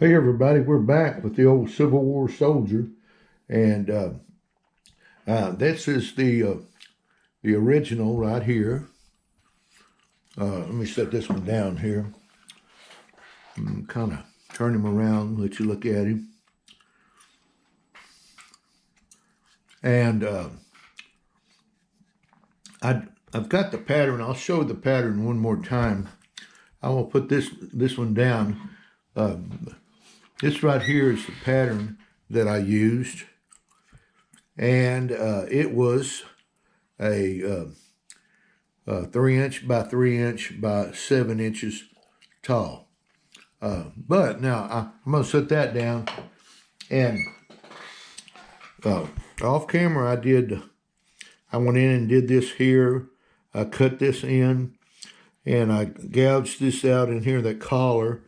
Hey everybody, we're back with the old Civil War soldier, and this is the original right here. Let me set this one down here. Kind of turn him around, let you look at him, and I've got the pattern. I'll show the pattern one more time. I will put this one down. This right here is the pattern that I used, and it was a 3" by 3" by 7" tall. But now I'm going to set that down, and off camera I went in and did this here. I cut this in, and I gouged this out in here, that collar,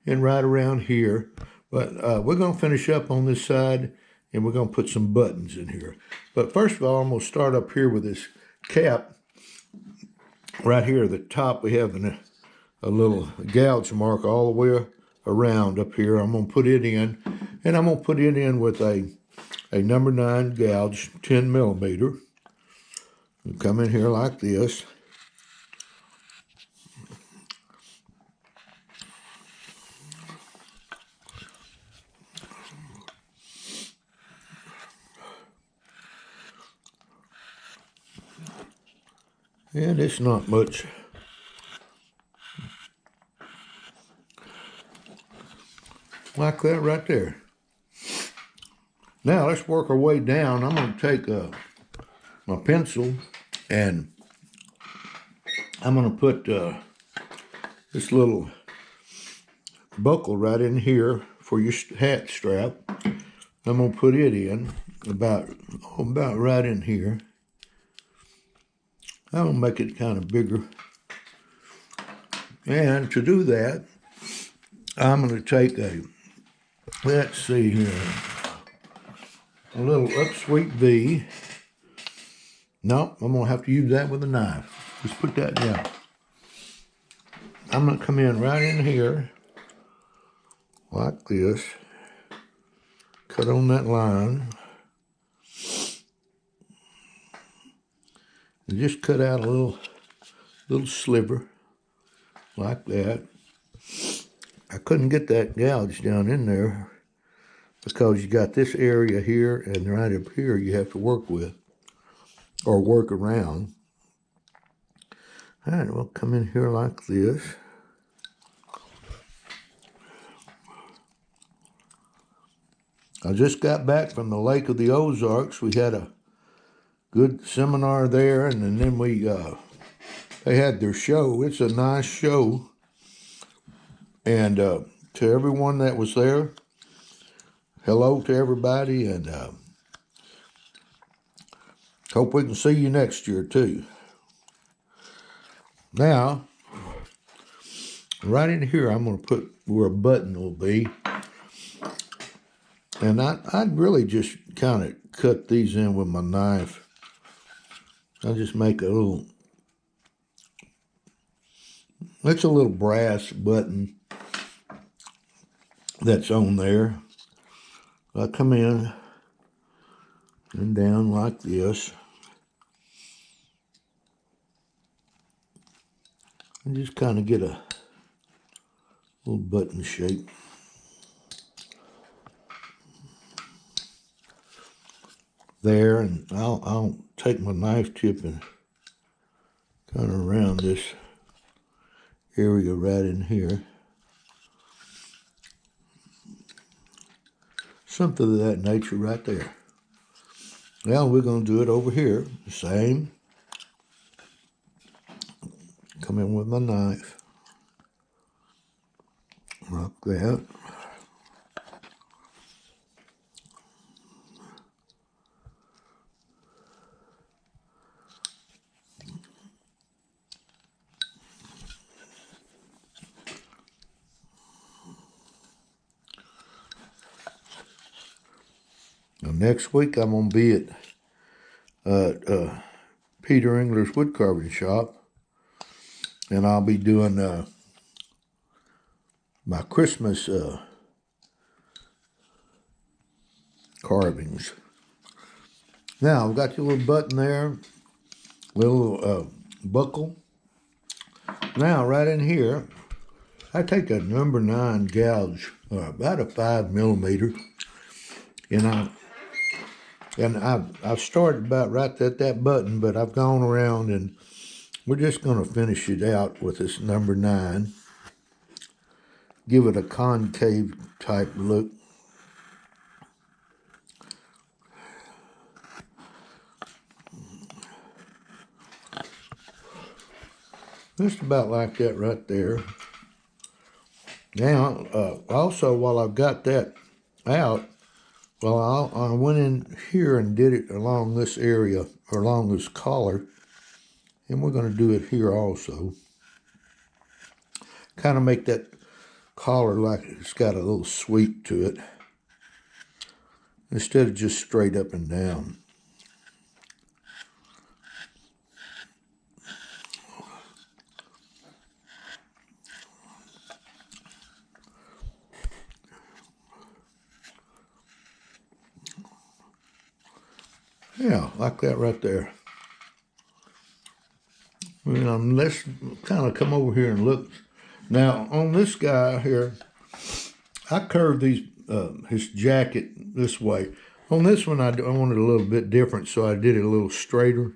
and right around here. But we're going to finish up on this side, and we're going to put some buttons in here. But first of all, I'm going to start up here with this cap. Right here at the top, we have a little gouge mark all the way around up here. I'm going to put it in, and I'm going to put it in with a number 9 gouge, 10mm. You come in here like this. And it's not much. Like that right there. Now let's work our way down. I'm going to take my pencil, and I'm going to put this little buckle right in here for your hat strap. I'm going to put it in about right in here. I'm going to make it kind of bigger. And to do that, I'm going to take let's see here, a little upsweep V. Nope, I'm going to have to use that with a knife. Just put that down. I'm going to come in right in here, like this. Cut on that line. And just cut out a little sliver, like that. I couldn't get that gouge down in there because you got this area here, and right up here you have to work with or work around. All right, we'll come in here like this. I just got back from the Lake of the Ozarks. We had a good seminar there, and then they had their show. It's a nice show. And to everyone that was there, hello to everybody, and hope we can see you next year too. Now, right in here, I'm going to put where a button will be. And I'd really just kind of cut these in with my knife. I'll just make it's a little brass button that's on there. I come in and down like this. And just kind of get a little button shape. There, and I'll take my knife tip and kind of around this area right in here. Something of that nature right there. Now we're going to do it over here, the same. Come in with my knife, like that. Now next week I'm going to be at Peter Engler's wood carving shop, and I'll be doing my Christmas carvings. Now, I've got your little button there, little buckle. Now, right in here, I take a number 9 gouge, about a 5mm, and I've started about right at that button, but I've gone around and we're just going to finish it out with this number 9. Give it a concave type look. Just about like that right there. Now, also while I've got that out, well, I went in here and did it along this area, or along this collar, and we're going to do it here also. Kind of make that collar like it's got a little sweep to it, instead of just straight up and down. Yeah, like that right there. And let's kind of come over here and look. Now, on this guy here, I curved these his jacket this way. On this one, I wanted a little bit different, so I did it a little straighter.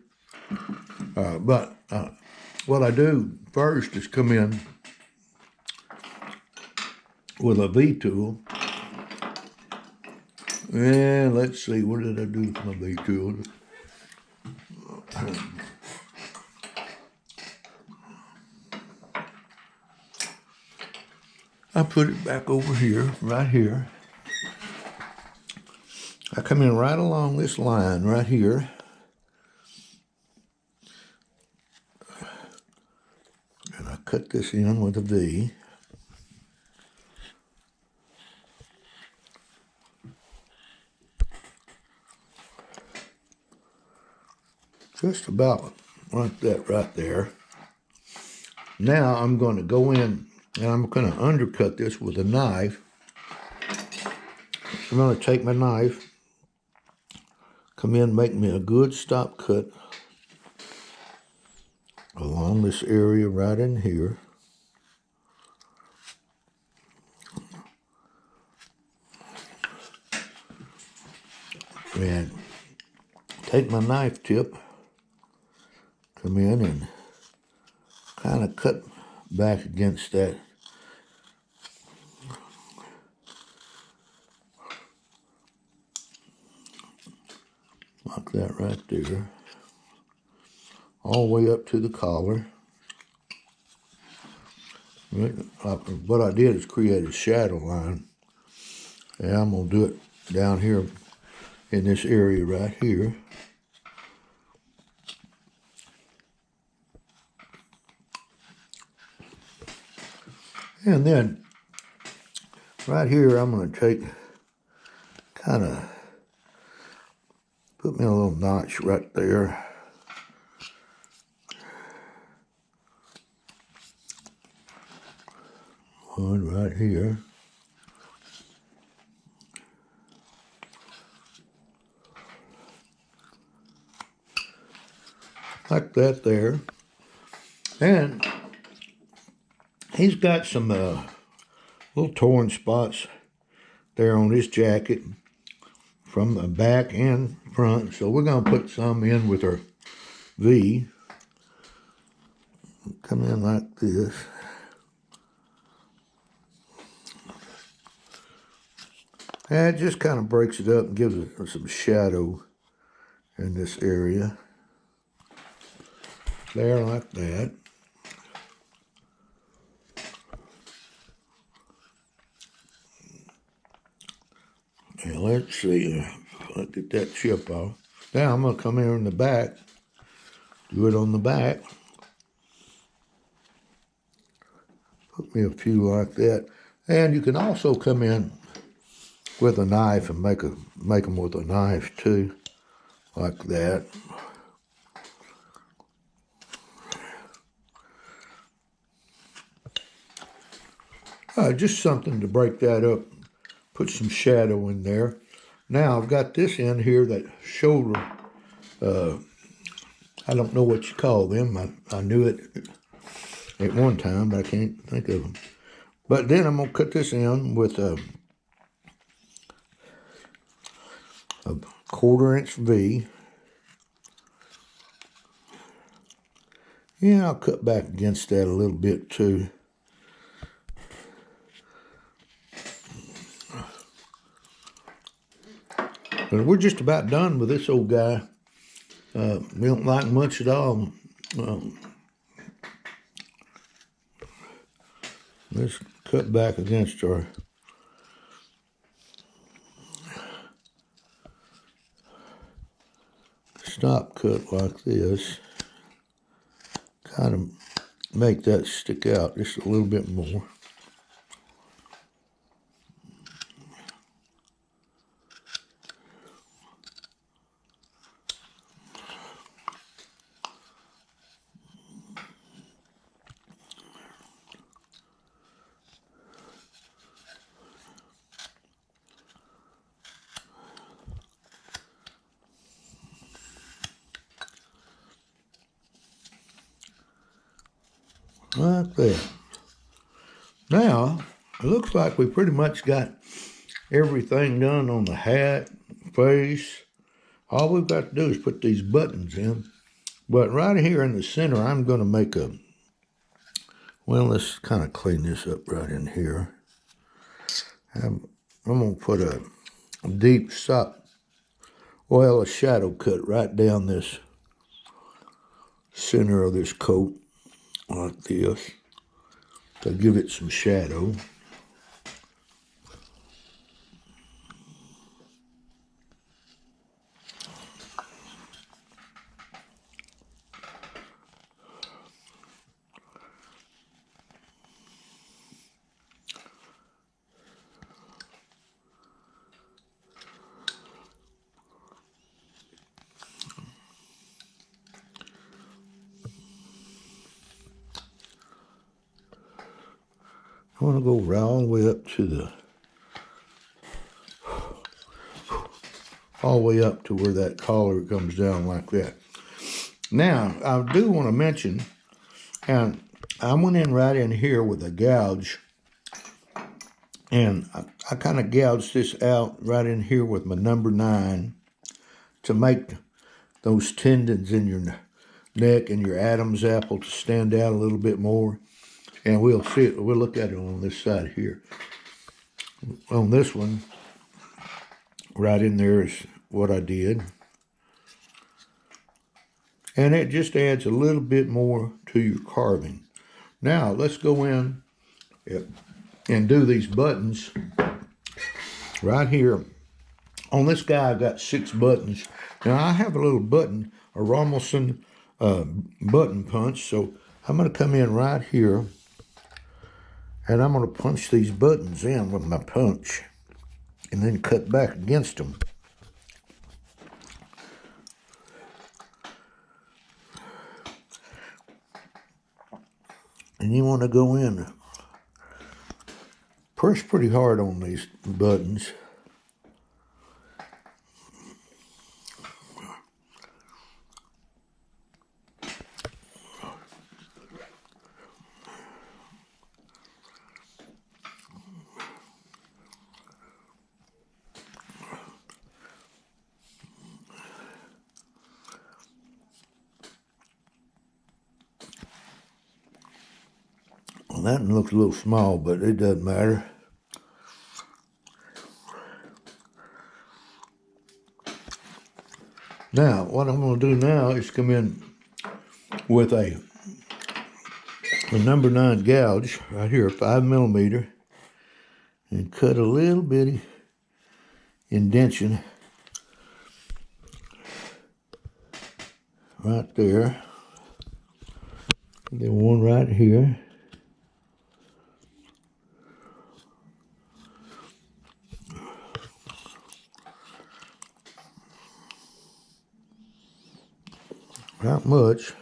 But what I do first is come in with a V-tool. And let's see, what did I do with my V-tool? I put it back over here, right here. I come in right along this line right here. And I cut this in with a V. Just about like that right there. Now I'm going to go in and I'm going to undercut this with a knife. I'm going to take my knife, come in, make me a good stop cut along this area right in here. And take my knife tip, come in and kind of cut back against that. Like that right there. All the way up to the collar. What I did is create a shadow line. And I'm going to do it down here in this area right here. And then right here I'm going to take, kind of put me a little notch right there. One right here. Like that there. And he's got some little torn spots there on his jacket from the back and front. So we're going to put some in with our V. Come in like this. And it just kind of breaks it up and gives it some shadow in this area. There, like that. And let's see, let's get that chip off. Now I'm going to come here in the back, do it on the back. Put me a few like that. And you can also come in with a knife and make them with a knife too, like that. Just something to break that up, put some shadow in there. Now I've got this in here, that shoulder, I don't know what you call them. I knew it at one time, but I can't think of them. But then I'm going to cut this in with a 1/4 inch V. Yeah, I'll cut back against that a little bit too. But we're just about done with this old guy. We don't like much at all. Let's cut back against our stop cut like this. Kind of make that stick out just a little bit more. Like that. Now, it looks like we pretty much got everything done on the hat, face. All we've got to do is put these buttons in. But right here in the center, I'm going to make a, well, let's kind of clean this up right in here. I'm going to put a deep a shadow cut right down this center of this coat, like this, to give it some shadow. I want to go right all the way up to where that collar comes down like that. Now, I do want to mention, and I went in right in here with a gouge, and I kind of gouged this out right in here with my number 9 to make those tendons in your neck and your Adam's apple to stand out a little bit more. And we'll see it. We'll look at it on this side here. On this one, right in there is what I did. And it just adds a little bit more to your carving. Now, let's go in and do these buttons right here. On this guy, I've got 6 buttons. Now, I have a little button, a Romelson button punch. So I'm going to come in right here, and I'm going to punch these buttons in with my punch and then cut back against them. And you want to go in, press pretty hard on these buttons. Well, that one looks a little small, but it doesn't matter. Now, what I'm going to do now is come in with a number 9 gouge right here, 5mm, and cut a little bitty indentation right there. And then one right here. Not much.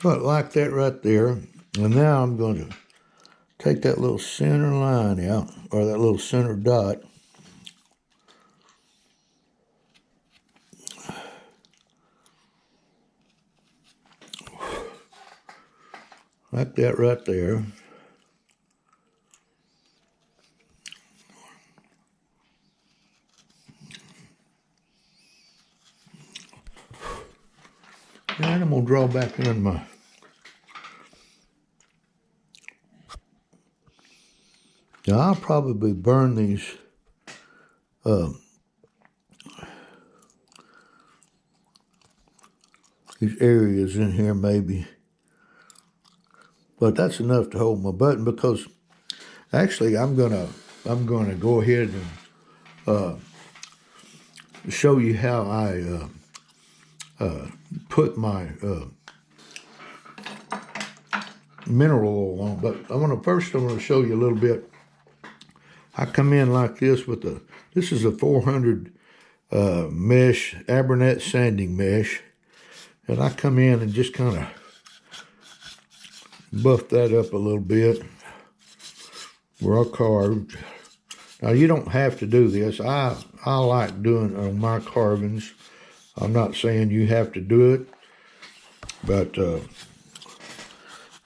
So like that right there. And now I'm going to take that little center line out, or that little center dot. Like that right there. And I'm going to draw back in my now I'll probably burn these areas in here maybe. But that's enough to hold my button, because actually I'm gonna go ahead and show you how I put my mineral oil on. But I'm gonna show you a little bit. I come in like this with this is a 400 mesh, Abernet sanding mesh, and I come in and just kind of buff that up a little bit where I carved. Now you don't have to do this. I like doing it on my carvings. I'm not saying you have to do it, but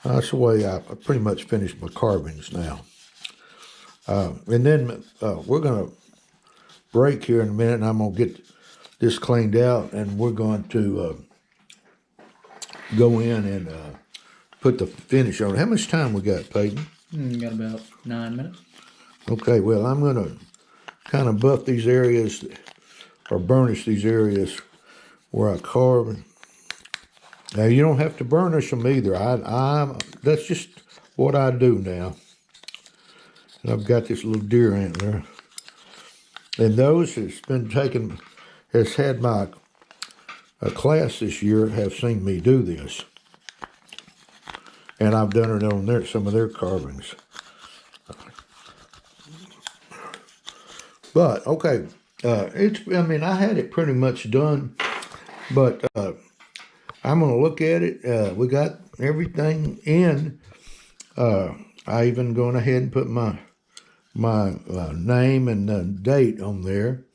that's the way I pretty much finished my carvings now. And then we're going to break here in a minute, and I'm going to get this cleaned out, and we're going to go in and put the finish on it. How much time we got, Peyton? Got about 9 minutes. Okay, well, I'm going to kind of buff these areas, or burnish these areas where I carve. Now, you don't have to burnish them either. That's just what I do now. And I've got this little deer antler. And those has had my class this year have seen me do this. And I've done it on some of their carvings. But, okay, I had it pretty much done, but I'm going to look at it. We got everything in. I even gone ahead and put my name and date on there.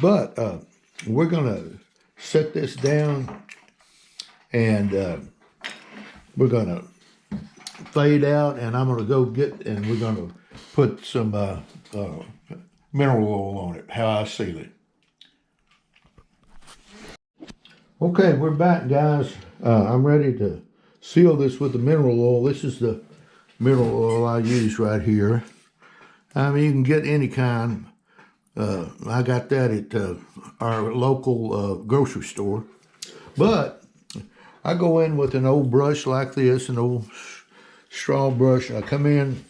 But we're going to set this down, and we're going to fade out, and I'm going to go and we're going to put some mineral oil on it, how I seal it. Okay, we're back, guys. I'm ready to seal this with the mineral oil. This is the mineral oil I use right here. I mean, you can get any kind. I got that at our local grocery store. But I go in with an old brush like this, an old straw brush. I come in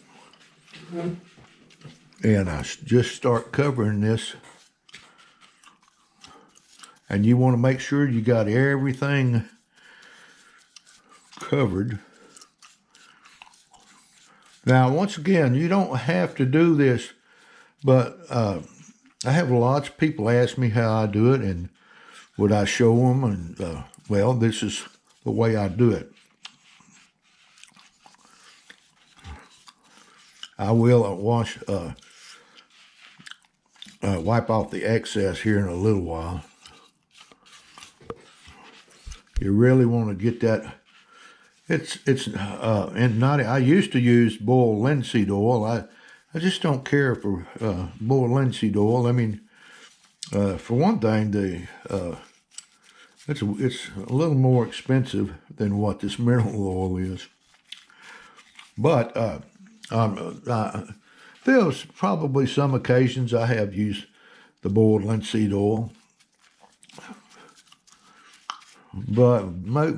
and I just start covering this. And you want to make sure you got everything covered. Now, once again, you don't have to do this, but I have lots of people ask me how I do it, and would I show them? And well, this is the way I do it. I will wipe off the excess here in a little while. You really want to get that. And not. I used to use boiled linseed oil. I just don't care for boiled linseed oil. I mean, for one thing, it's a little more expensive than what this mineral oil is. But there's probably some occasions I have used the boiled linseed oil. But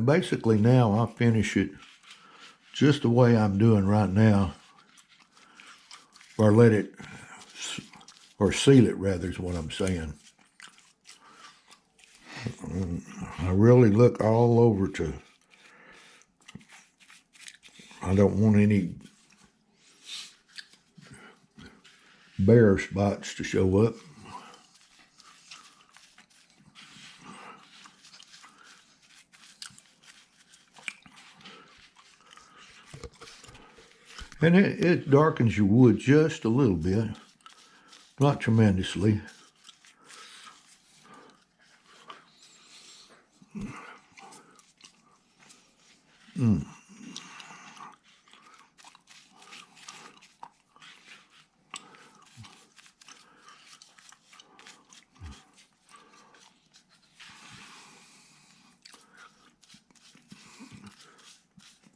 basically now I finish it just the way I'm doing right now, or seal it rather is what I'm saying. I really look all over I don't want any bare spots to show up. And it darkens your wood just a little bit, not tremendously.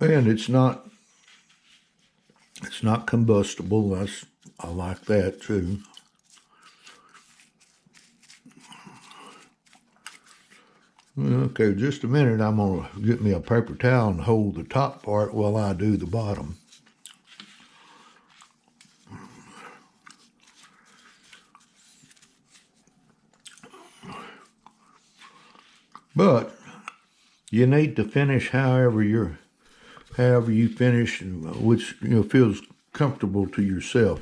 And it's not combustible. I like that too. Okay, just a minute. I'm gonna get me a paper towel and hold the top part while I do the bottom. But you need to finish however you finish, which feels comfortable to yourself.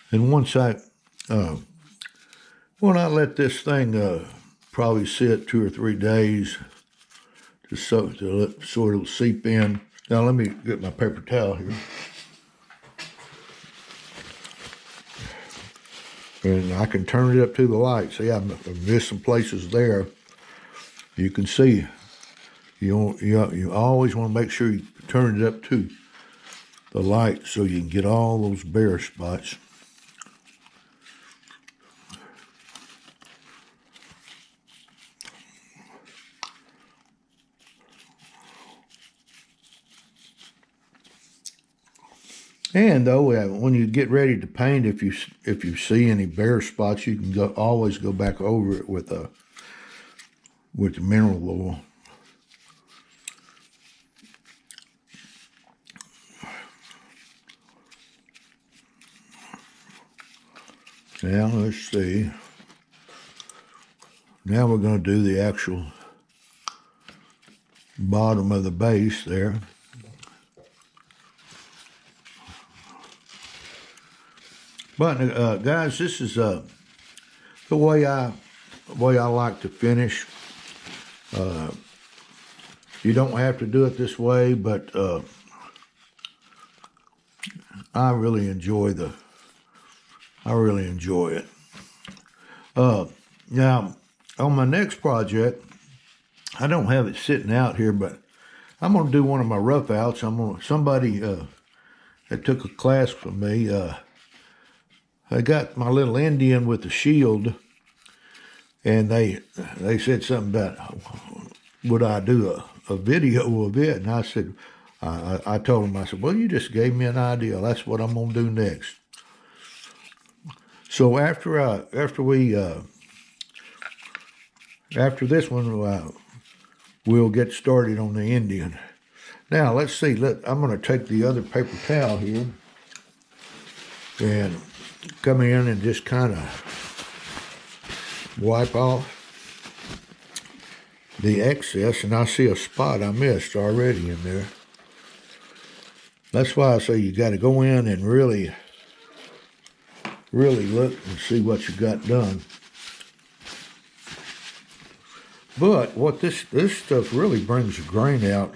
And when I let this thing probably sit 2 or 3 days to sort of seep in. Now let me get my paper towel here. And I can turn it up to the light. See, I missed some places there. You can see. You always want to make sure you turn it up to the light so you can get all those bare spots. And though when you get ready to paint, if you see any bare spots, you can always go back over it with the mineral oil. Now let's see. Now we're going to do the actual bottom of the base there. But guys, this is the way I like to finish. You don't have to do it this way, but I really enjoy it. Now, on my next project, I don't have it sitting out here, but I'm going to do one of my rough outs. Somebody that took a class from me. I got my little Indian with the shield, and they said something about would I do a video of it, and I said, I told them, I said, well, you just gave me an idea. That's what I'm gonna do next. So after this one, we'll get started on the Indian. Now let's see. I'm gonna take the other paper towel here and come in and just kind of wipe off the excess, and I see a spot I missed already in there. That's why I say you got to go in and really look and see what you got done. But what this stuff really brings the grain out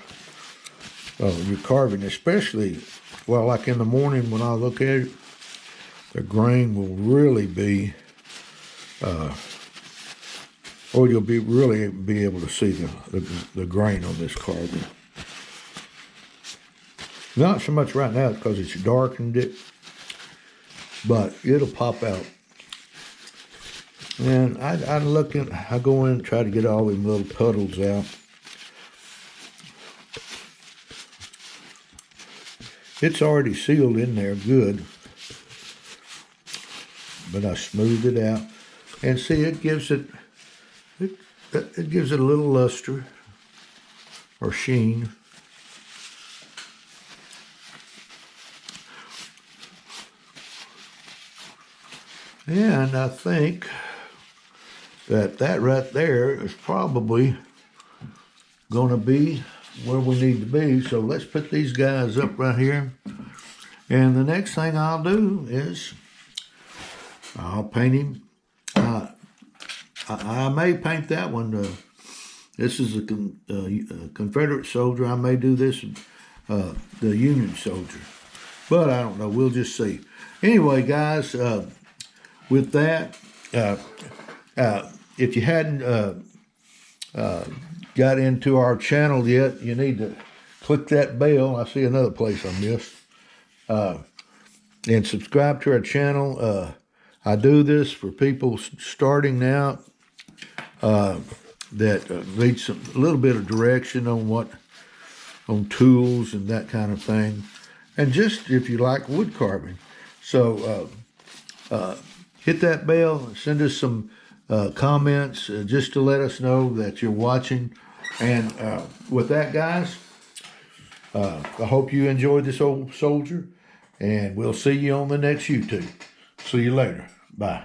of your carving, especially, well, like in the morning when I look at it, the grain will really be, or you'll really be able to see the grain on this carving. Not so much right now because it's darkened it, but it'll pop out. And I go in and try to get all them little puddles out. It's already sealed in there good, but I smoothed it out, and see, it gives it a little luster or sheen. And I think that right there is probably going to be where we need to be. So let's put these guys up right here. And the next thing I'll do is I'll paint him. I may paint that one. This is a Confederate soldier. I may do this, the Union soldier. But I don't know. We'll just see. Anyway, guys, with that, if you hadn't got into our channel yet, you need to click that bell. I see another place I missed. And subscribe to our channel. I do this for people starting out that need a little bit of direction on tools and that kind of thing. And just if you like wood carving. So hit that bell, send us some comments just to let us know that you're watching. And with that, guys, I hope you enjoyed this old soldier, and we'll see you on the next YouTube. See you later. Bye.